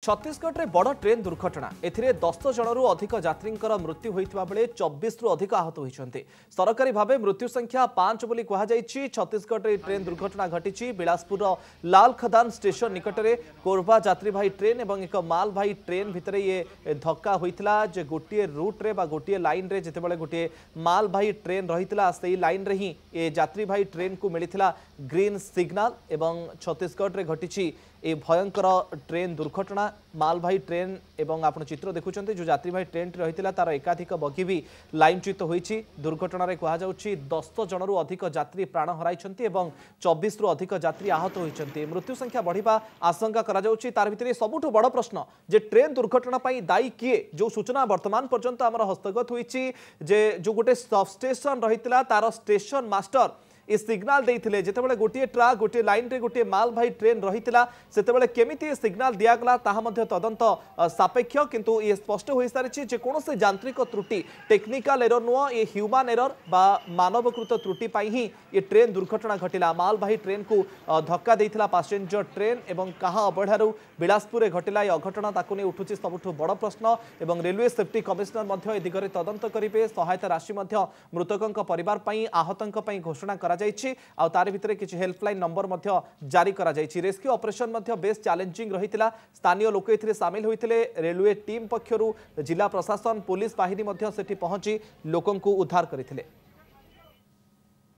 छत्तीसगढ़ में बड़ ट्रेन दुर्घटना एथिरे 10 जनरू अधिक यात्री मृत्यु होता बेले 24 रु अधिक आहत होती सरकारी भाव मृत्यु संख्या 5 बोली कहुई। छत्तीसगढ़ में ट्रेन दुर्घटना घटी बिलासपुर लाल खदान स्टेशन निकट में कोरबा यात्रीवाही ट्रेन और एक मालवाही ट्रेन भितर ये धक्का होता जे गोटे रूट्रे गोटे लाइन रे जितेबाला गोटे मालवाही ट्रेन रही से लाइन रे ही ये यात्रीवाही ट्रेन को मिलता ग्रीन सिग्नाल एवं छत्तीसगढ़ में घटी ए भयंकर ट्रेन दुर्घटना मालवाही ट्रेन एवं आप चित्र देखुं जो यात्रीवाही ट्रेन रही तार एकाधिक बगी भी लाइनच्युत होती दुर्घटन कहुच्छी 10 जनरू अधिक यात्री प्राण हराई 24 रु अधिक यात्री आहत होती मृत्यु संख्या बढ़िया आशंका तार भितर सबुठ बड़ प्रश्न जे ट्रेन दुर्घटना दायी किए जो सूचना वर्तमान पर्यंत आम हस्तगत होती जो गोटे सबस्टेशन रही तार स्टेशन मास्टर ये सिग्नाल देते जितेबाला गोटे ट्रक गोटे लाइन रे गोटे मालवाही ट्रेन रही से केमिति सिग्नाल दिगला तदंत सापेक्ष किंतु ये स्पष्ट हो सारी कौन से यांत्रिक त्रुटि टेक्निकल एरर नुह ये ह्यूमान एरर बा मानवकृत त्रुटि ही ये ट्रेन दुर्घटना घटिला। मालवाही ट्रेन को धक्का देता पैसेंजर ट्रेन एवं कहा अवहेड़ू बिलासपुर घटिला ये अघटना ताकू नहीं उठुची सबुठ बड़ प्रश्न एवं रेलवे सेफ्टी कमिशनर ए दिगरे तदंत करेंगे सहायता राशि मृतकों परिवार आहतों घोषणा तार भितर किसी हेल्पलाइन नंबर जारी करा जायछि। रेस्क्यू ऑपरेशन बेस चैलेंजिंग रही स्थानीय लोक ए सामिल होते रेलवे टीम पक्षर जिला प्रशासन पुलिस बाहिनी पहुंची लोकों को उद्धार करते।